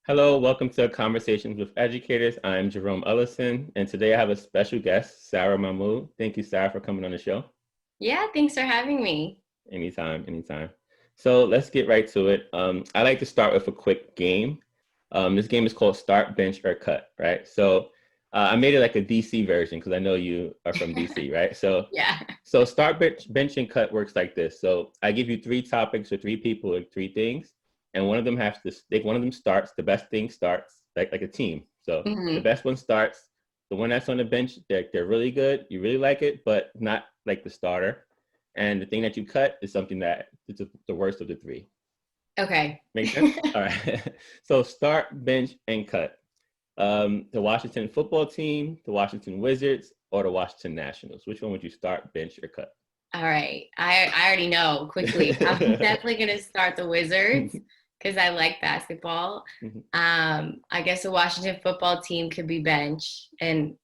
Hello, welcome to Conversations with Educators. I'm Jerome Ellison, and today I have a special guest, Sara Mahmood. Thank you, Sara, for coming on the show. Yeah, thanks for having me. Anytime, anytime. So let's get right to it. I like to start with a quick game. This game is called Start, Bench, or Cut, right? I made it like a DC version because I know you are from DC, right? Yeah. So start, bench, and cut works like this. So I give you three topics or three people or three things, and one of them has to stick. One of them starts. The best thing starts, like a team. So the hmm best one starts. The one that's on the bench, they're really good. You really like it, but not like the starter. And the thing that you cut is something that is the worst of the three. Okay. Make sense? All right. So start, bench, and cut. The Washington football team, the Washington Wizards, or the Washington Nationals. Which one would you start, bench, or cut? All right. I already know quickly. I'm definitely going to start the Wizards because I like basketball. I guess the Washington football team could be bench, and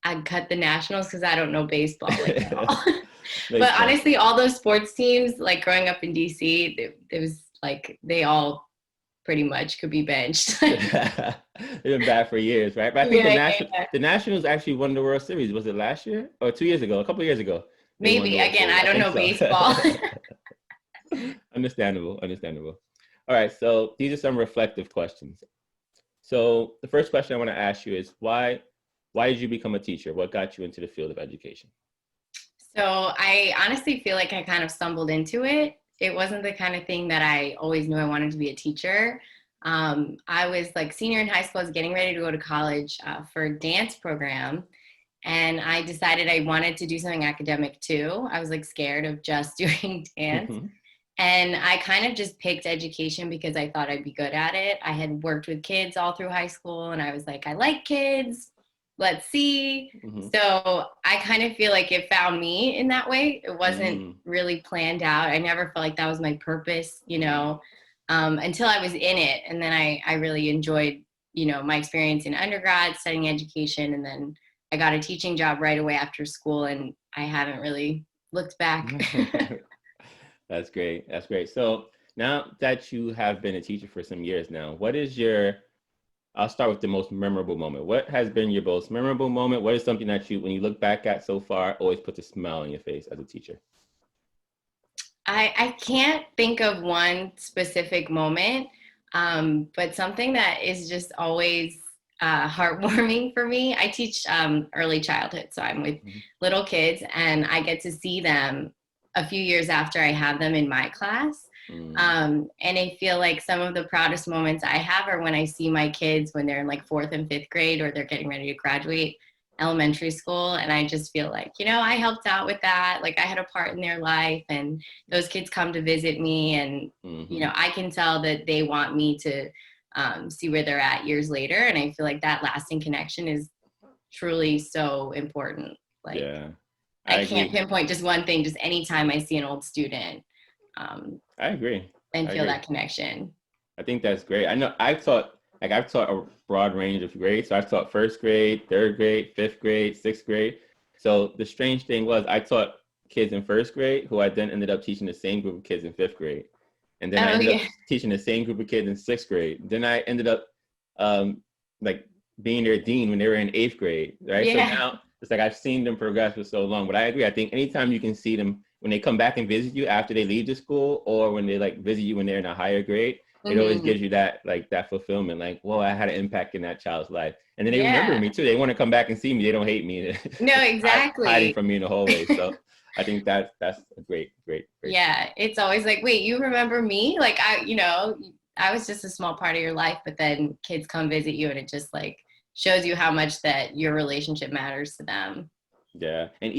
I'd cut the Nationals because I don't know baseball like at all. But Makes sense. honestly, all those sports teams, like growing up in DC, it was like they all pretty much could be benched. They've been bad for years, right? But I think Yeah. the Nationals actually won the World Series. Was it last year or 2 years ago? A couple of years ago, they won the Maybe World again, Series. I I don't think know so. baseball. Understandable, understandable. All right, so these are some reflective questions. So the first question I want to ask you is why did you become a teacher? What got you into the field of education? So I honestly feel like I kind of stumbled into it. It wasn't the kind of thing that I always knew I wanted to be a teacher. I was like senior in high school, I was getting ready to go to college for a dance program. And I decided I wanted to do something academic too. I was like scared of just doing dance. And I kind of just picked education because I thought I'd be good at it. I had worked with kids all through high school and I was like, I like kids. Let's see. Mm-hmm. So I kind of feel like it found me in that way. It wasn't Mm-hmm. really planned out. I never felt like that was my purpose, until I was in it. And then I really enjoyed, my experience in undergrad, studying education. And then I got a teaching job right away after school and I haven't really looked back. That's great. That's great. So now that you have been a teacher for some years now, I'll start with the most memorable moment. What has been your most memorable moment? What is something that when you look back at so far, always puts a smile on your face as a teacher? I can't think of one specific moment, but something that is just always heartwarming for me. I teach early childhood, so I'm with Mhm. little kids, and I get to see them a few years after I have them in my class. Mm. And I feel like some of the proudest moments I have are when I see my kids when they're in like fourth and fifth grade or they're getting ready to graduate elementary school. And I just feel like, I helped out with that. Like I had a part in their life and those kids come to visit me and, Mm-hmm. I can tell that they want me to see where they're at years later. And I feel like that lasting connection is truly so important. Like Yeah, I I can't agree. pinpoint just one thing, just anytime I see an old student I agree. and I feel agree. that connection. I think that's great. I know I've taught a broad range of grades. So I've taught first grade, third grade, fifth grade, sixth grade. So the strange thing was I taught kids in first grade who I then ended up teaching the same group of kids in fifth grade. And then I Oh ended up yeah. teaching the same group of kids in sixth grade. Then I ended up um, like being their dean when they were in eighth grade, right? So Yeah. now it's like I've seen them progress for so long. But I agree. I think anytime you can see them when they come back and visit you after they leave the school or when they like visit you when they're in a higher grade, it always hmm gives you that fulfillment, like, whoa, I had an impact in that child's life. And then they remember Yeah. me too. They want to come back and see me. They don't hate me No, hiding exactly. from me in the hallway. So I think that's a great thing. Yeah. It's always like, wait, you remember me? Like I was just a small part of your life, but then kids come visit you and it just like shows you how much that your relationship matters to them. Yeah. And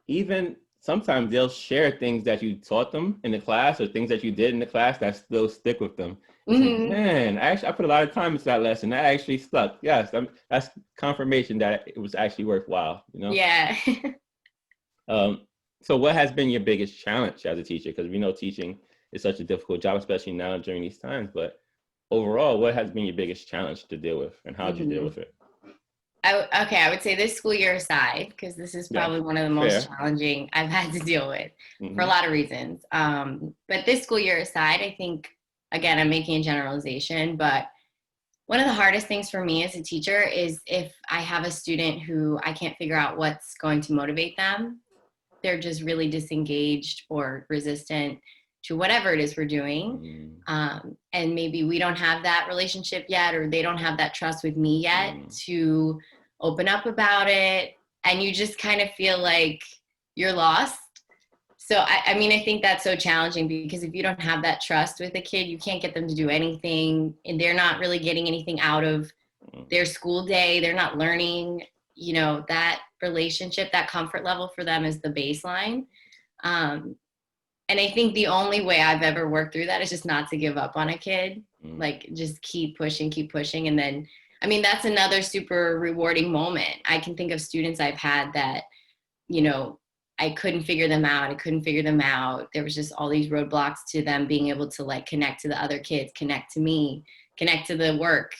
even sometimes they'll share things that you taught them in the class or things that you did in the class that still stick with them. It's like, hmm man, I put a lot of time into that lesson. That actually stuck. Yes, that's confirmation that it was actually worthwhile. Yeah. Um, so what has been your biggest challenge as a teacher? Because we know teaching is such a difficult job, especially now during these times. But overall, what has been your biggest challenge to deal with and how did you deal hmm with it? I would say this school year aside, because this is Yeah, probably one of the most fair. challenging I've had to deal with for a Hmm. lot of reasons. But this school year aside, I think, again, I'm making a generalization, but One of the hardest things for me as a teacher is if I have a student who I can't figure out what's going to motivate them. They're just really disengaged or resistant to whatever it is we're doing. Mm, And maybe we don't have that relationship yet, or they don't have that trust with me yet mm, to open up about it. And you just kind of feel like you're lost. So, I mean, I think that's so challenging because if you don't have that trust with a kid, you can't get them to do anything, and they're not really getting anything out of mm, their school day. They're not learning, that relationship, that comfort level for them is the baseline. Um, and I think the only way I've ever worked through that is just not to give up on a kid, mm. like just keep pushing, keep pushing. And then, I mean, that's another super rewarding moment. I can think of students I've had that, you know, I couldn't figure them out. I couldn't figure them out. There was just all these roadblocks to them being able to like connect to the other kids, connect to me, connect to the work.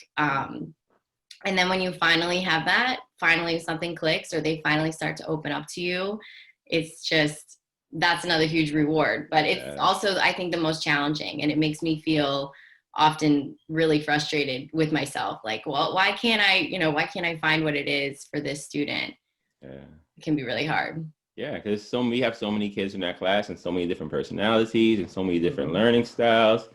And then when you finally have that, finally something clicks or they finally start to open up to you, it's just, that's another huge reward. But it's Yeah. also, I think, the most challenging. And it makes me feel often really frustrated with myself. Like, well, why can't I find what it is for this student? Yeah. It can be really hard. Yeah, because we have so many kids in our class and so many different personalities and so many different Mhm. learning styles.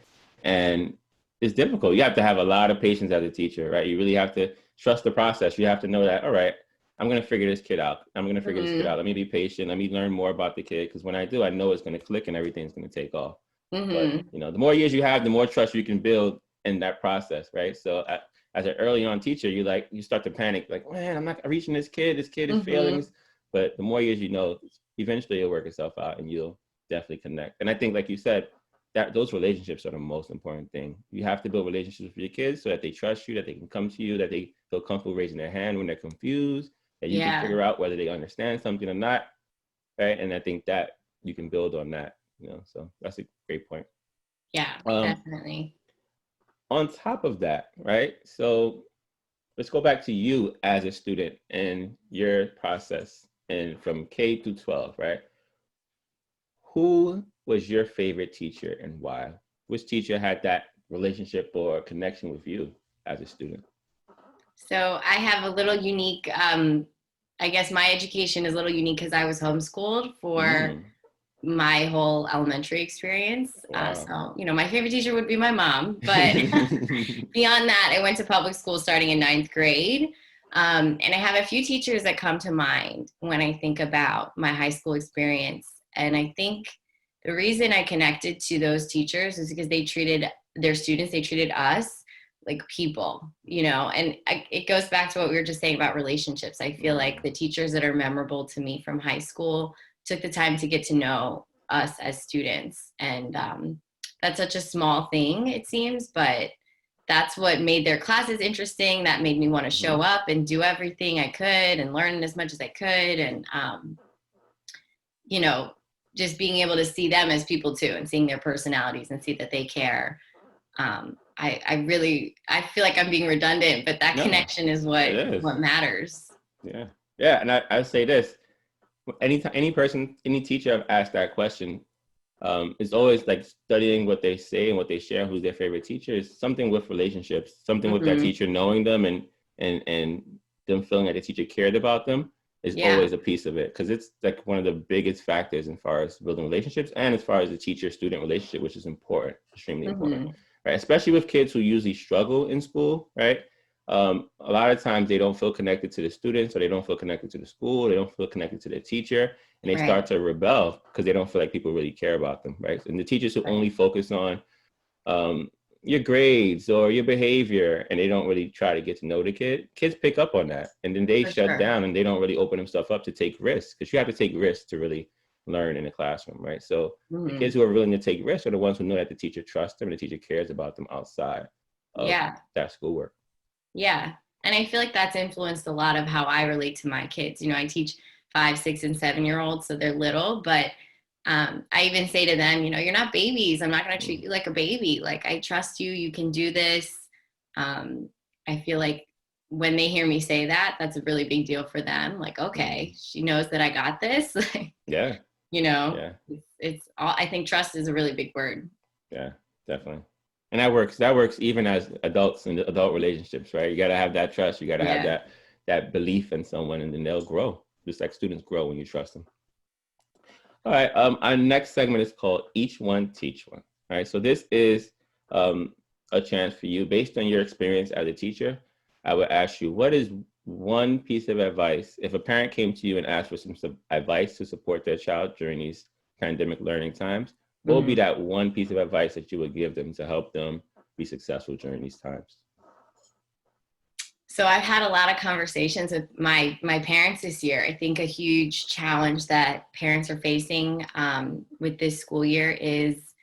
And it's difficult. You have to have a lot of patience as a teacher, right? You really have to trust the process. You have to know that, all right, I'm going to figure this kid out. I'm going to figure this kid out. Mhm. Let me be patient. Let me learn more about the kid. Because when I do, I know it's going to click and everything's going to take off. But, Mhm. the more years you have, the more trust you can build in that process, right? So as an early on teacher, you start to panic, like, man, I'm not reaching this kid. This kid is failing. Mhm. But the more years eventually it'll work itself out and you'll definitely connect. And I think, like you said, that those relationships are the most important thing. You have to build relationships with your kids so that they trust you, that they can come to you, that they feel comfortable raising their hand when they're confused, that you can Yeah. figure out whether they understand something or not, right? And I think that you can build on that, so that's a great point. Yeah, Um, definitely. on top of that, right? So let's go back to you as a student and your process and from K to 12, right? Who was your favorite teacher and why? Which teacher had that relationship or connection with you as a student? So I have a little unique, I guess my education is a little unique because I was homeschooled for Mm, my whole elementary experience. wow. So, my favorite teacher would be my mom, but beyond that, I went to public school starting in ninth grade. And I have a few teachers that come to mind when I think about my high school experience. And I think the reason I connected to those teachers is because they treated their students, they treated us like people, and it goes back to what we were just saying about relationships. I feel like Mm, the teachers that are memorable to me from high school took the time to get to know us as students. And that's such a small thing, it seems, but that's what made their classes interesting. That made me want to mhm, show up and do everything I could and learn as much as I could. And, you know, just being able to see them as people too and seeing their personalities and see that they care. I feel like I'm being redundant, but that no, connection is it what is. matters. Yeah. Yeah. And I say this, anytime, any person, any teacher I've asked that question, it's always like studying what they say and what they share, who's their favorite teacher, is something with relationships, something with that Hmm. teacher knowing them and them feeling like the teacher cared about them is Yeah. always a piece of it. Because it's like one of the biggest factors as far as building relationships and as far as the teacher-student relationship, which is important, extremely important, Hmm. right? Especially with kids who usually struggle in school, right? A lot of times they don't feel connected to the students, or they don't feel connected to the school, they don't feel connected to their teacher, and they start Right. to rebel because they don't feel like people really care about them, right? And the teachers who Right. only focus on um, your grades or your behavior, and they don't really try to get to know the kids pick up on that, and then they For shut sure. down and they don't really open themselves up to take risks, because you have to take risks to really learn in the classroom, right? So the Hmm. kids who are willing to take risks are the ones who know that the teacher trusts them and the teacher cares about them outside of Yeah. that schoolwork. Yeah. And I feel like that's influenced a lot of how I relate to my kids. I teach 5, 6, and 7 year olds, so they're little, but I even say to them, you're not babies. I'm not going to treat Mm, you like a baby. Like, I trust you. You can do this. Um, I feel like when they hear me say that, that's a really big deal for them. Like, okay, mm. she knows that I got this. Yeah, you know, yeah, it's all, I think trust is a really big word. yeah, definitely. And that works even as adults in adult relationships, right? You got to have that trust. You got to have Yeah. that belief in someone, and then they'll grow, just like students grow when you trust them. All right. Our next segment is called Each One Teach One. All right. So this is um, a chance for you, based on your experience as a teacher. I would ask you, what is one piece of advice if a parent came to you and asked for some advice to support their child during these pandemic learning times? What would be Mhm. that one piece of advice that you would give them to help them be successful during these times? So I've had a lot of conversations with my parents this year. I think a huge challenge that parents are facing with this school year is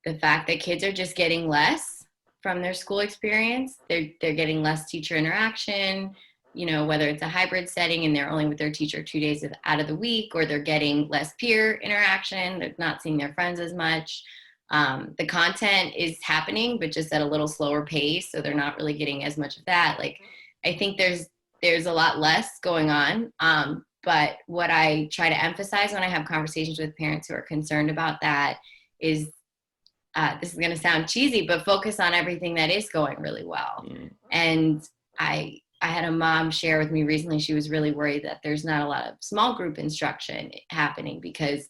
the fact that kids are just getting less from their school experience. They're getting less teacher interaction, you know, whether it's a hybrid setting and they're only with their teacher 2 days out of the week, or they're getting less peer interaction. They're not seeing their friends as much. The content is happening, but just at a little slower pace. So they're not really getting as much of that. Like, I think there's a lot less going on. But what I try to emphasize when I have conversations with parents who are concerned about that is this is going to sound cheesy, but focus on everything that is going really well. Mm. And I had a mom share with me recently, she was really worried that there's not a lot of small group instruction happening because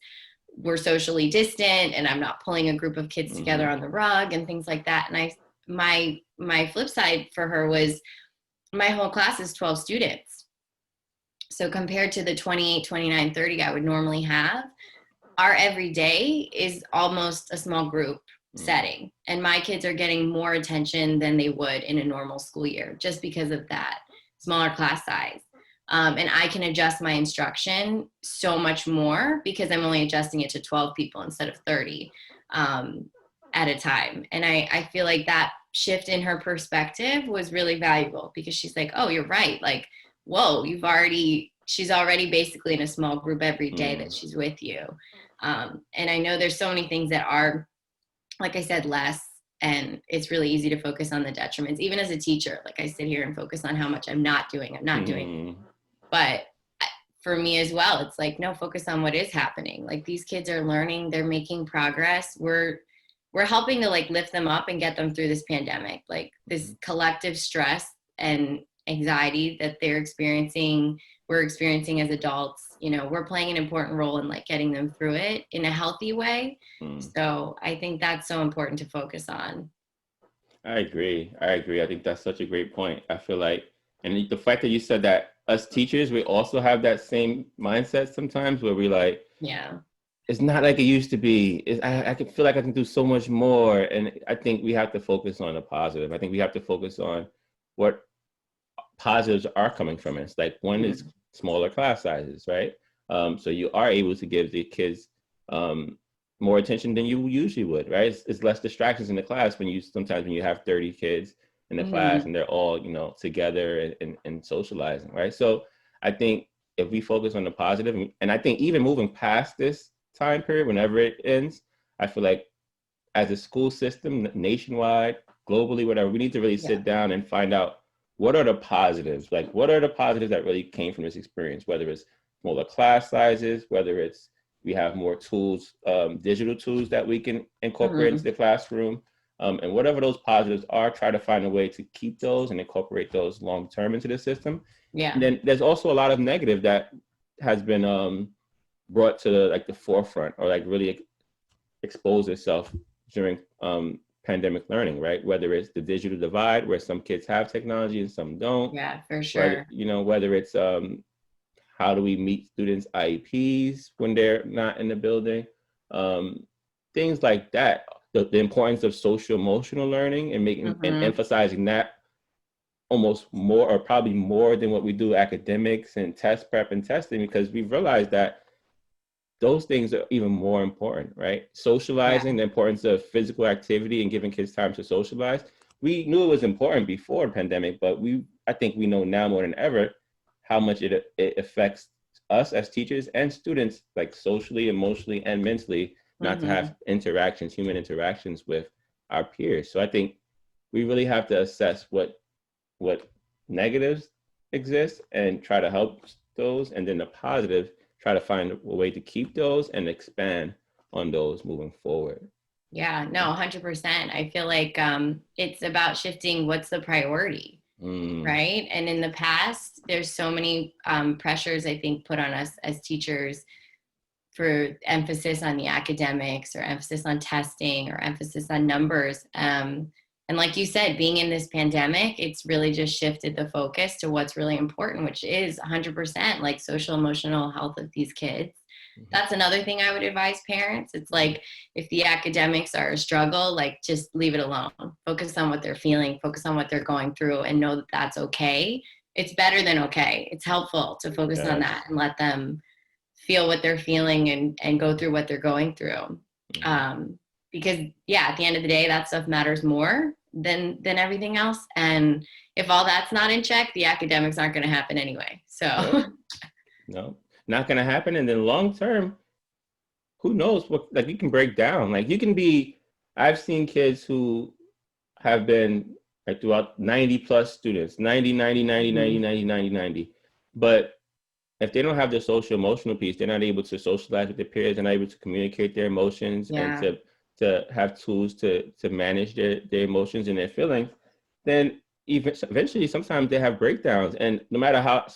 we're socially distant and I'm not pulling a group of kids together on the rug and things like that. And my flip side for her was my whole class is 12 students. So compared to the 28, 29, 30 I would normally have, our everyday is almost a small group setting. And my kids are getting more attention than they would in a normal school year just because of that smaller class size. And I can adjust my instruction so much more because I'm only adjusting it to 12 people instead of 30 at a time. And I feel like that shift in her perspective was really valuable because she's like, oh, you're right. Like, whoa, she's already basically in a small group every day that she's with you. And I know there's so many things that are, like I said, less, and it's really easy to focus on the detriments. Even as a teacher, like I sit here and focus on how much I'm not doing. But for me as well, it's like, no, focus on what is happening. Like, these kids are learning, they're making progress. We're helping to like lift them up and get them through this pandemic. Like, this collective stress and anxiety that we're experiencing as adults, you know, we're playing an important role in like getting them through it in a healthy way. So I think that's so important to focus on. I agree. I think that's such a great point. I feel like, and the fact that you said that us teachers, we also have that same mindset sometimes where we like, Yeah. it's not like it used to be. I can feel like I can do so much more. And I think we have to focus on the positive. I think we have to focus on what positives are coming from it. It's like one is smaller class sizes, right? So you are able to give the kids more attention than you usually would, right? It's less distractions in the class sometimes when you have 30 kids in the class and they're all, you know, together and socializing, right? So I think if we focus on the positive, and I think even moving past this time period, whenever it ends, I feel like as a school system, nationwide, globally, whatever, we need to really sit down and find out what are the positives? Like, what are the positives that really came from this experience? Whether it's smaller class sizes, whether it's we have more tools, digital tools that we can incorporate into the classroom, and whatever those positives are, try to find a way to keep those and incorporate those long term into the system. Yeah. And then there's also a lot of negative that has been brought to the forefront, or like really expose itself during pandemic learning, right? Whether it's the digital divide, where some kids have technology and some don't. Yeah, for sure. Whether it's how do we meet students' IEPs when they're not in the building, things like that. The importance of social emotional learning and making and emphasizing that almost more, or probably more than what we do academics and test prep and testing, because we've realized that those things are even more important, right? Socializing, the importance of physical activity and giving kids time to socialize. We knew it was important before the pandemic, but I think we know now more than ever how much it affects us as teachers and students, like socially, emotionally, and mentally, not to have human interactions with our peers. So I think we really have to assess what negatives exist and try to help those, and then the positive, try to find a way to keep those and expand on those moving forward. Yeah, no, 100%. I feel like it's about shifting what's the priority, right? And in the past, there's so many pressures, I think, put on us as teachers for emphasis on the academics or emphasis on testing or emphasis on numbers. And like you said, being in this pandemic, it's really just shifted the focus to what's really important, which is 100% like social emotional health of these kids. That's another thing I would advise parents. It's like if the academics are a struggle, like just leave it alone. Focus on what they're feeling, focus on what they're going through, and know that that's okay. It's better than okay. It's helpful to focus on that and let them feel what they're feeling and go through what they're going through. Because yeah, at the end of the day, that stuff matters more than everything else. And if all that's not in check, the academics aren't going to happen anyway. So no, not going to happen. And then long term, who knows what, like you can break down, like you can be, I've seen kids who have been like throughout 90 plus students, 90, 90, 90, 90, 90, 90, 90. But if they don't have the social emotional piece, they're not able to socialize with their peers, they're not able to communicate their emotions and to have tools to manage their emotions and their feelings, then eventually sometimes they have breakdowns. And no matter how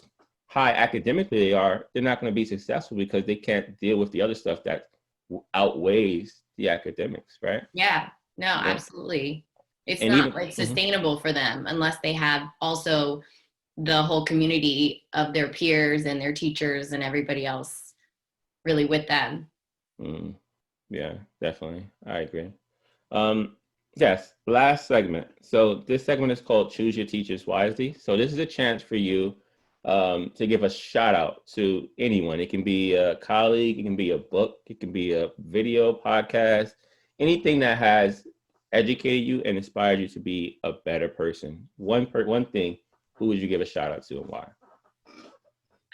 high academically they are, they're not going to be successful because they can't deal with the other stuff that outweighs the academics, right? Yeah, no, absolutely. It's not like sustainable for them unless they have also the whole community of their peers and their teachers and everybody else really with them. Yeah, definitely. I agree. Yes, last segment. So this segment is called Choose Your Teachers Wisely. So this is a chance for you to give a shout out to anyone. It can be a colleague, it can be a book, it can be a video, podcast, anything that has educated you and inspired you to be a better person. One thing, who would you give a shout out to and why?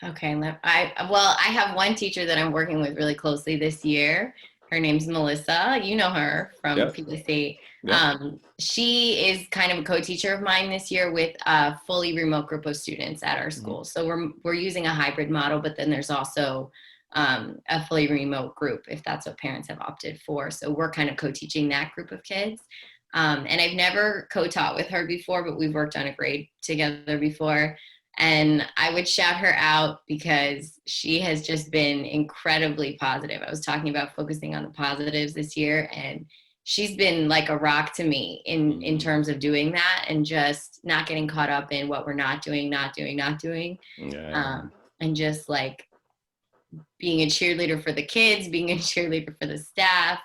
Okay, I have one teacher that I'm working with really closely this year. Her name's Melissa. You know her from PSC. She is kind of a co-teacher of mine this year with a fully remote group of students at our school. So we're using a hybrid model, but then there's also a fully remote group if that's what parents have opted for. So we're kind of co-teaching that group of kids. And I've never co-taught with her before, but we've worked on a grade together before. And I would shout her out because she has just been incredibly positive. I was talking about focusing on the positives this year, and she's been like a rock to me in terms of doing that and just not getting caught up in what we're not doing. And just like being a cheerleader for the kids, being a cheerleader for the staff.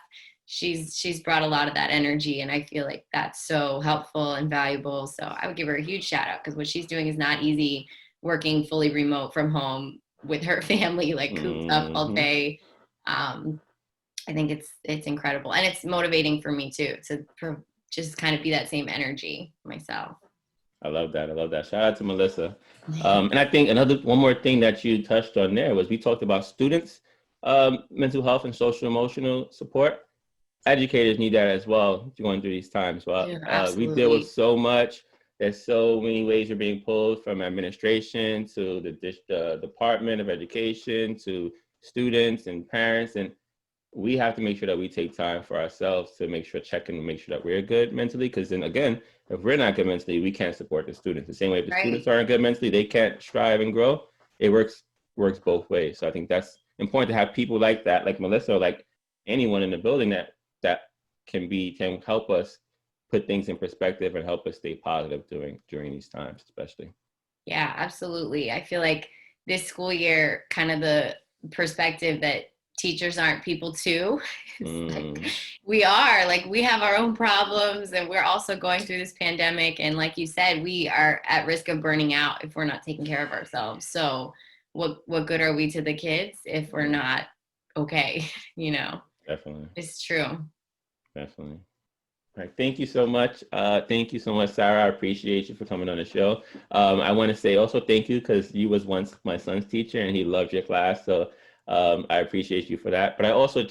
She's brought a lot of that energy, and I feel like that's so helpful and valuable. So I would give her a huge shout out because what she's doing is not easy, working fully remote from home with her family, like cooped up all day. I think it's incredible, and it's motivating for me too to just kind of be that same energy myself. I love that. Shout out to Melissa. And I think one more thing that you touched on there was we talked about students, mental health and social emotional support. Educators need that as well going through these times. Well, we deal with so much. There's so many ways we're being pulled from administration to the Department of Education to students and parents. And we have to make sure that we take time for ourselves to make sure, check and make sure that we're good mentally. Because then again, if we're not good mentally, we can't support the students. The same way if the students aren't good mentally, they can't strive and grow. It works both ways. So I think that's important to have people like that, like Melissa, or like anyone in the building that can help us put things in perspective and help us stay positive during these times, especially. Yeah, absolutely. I feel like this school year, kind of the perspective that teachers aren't people too. Like, we have our own problems, and we're also going through this pandemic. And like you said, we are at risk of burning out if we're not taking care of ourselves. So what good are we to the kids if we're not okay? Definitely. It's true. Definitely. All right. Thank you so much. Thank you so much, Sarah. I appreciate you for coming on the show. I want to say also thank you because you was once my son's teacher and he loved your class. So I appreciate you for that. But I also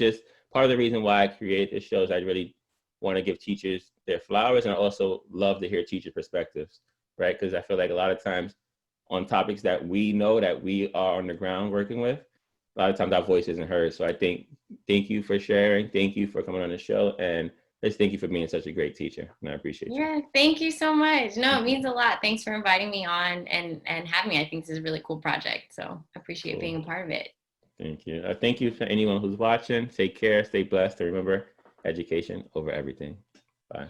part of the reason why I created this show is I really want to give teachers their flowers, and I also love to hear teacher perspectives, right? Because I feel like a lot of times on topics that we know that we are on the ground working with, a lot of times our voice isn't heard. So I thank you for sharing. Thank you for coming on the show. And just thank you for being such a great teacher. And I appreciate you. Yeah, thank you so much. No, it means a lot. Thanks for inviting me on and having me. I think this is a really cool project. So I appreciate being a part of it. Thank you. Thank you for anyone who's watching. Take care, stay blessed, and remember, education over everything. Bye.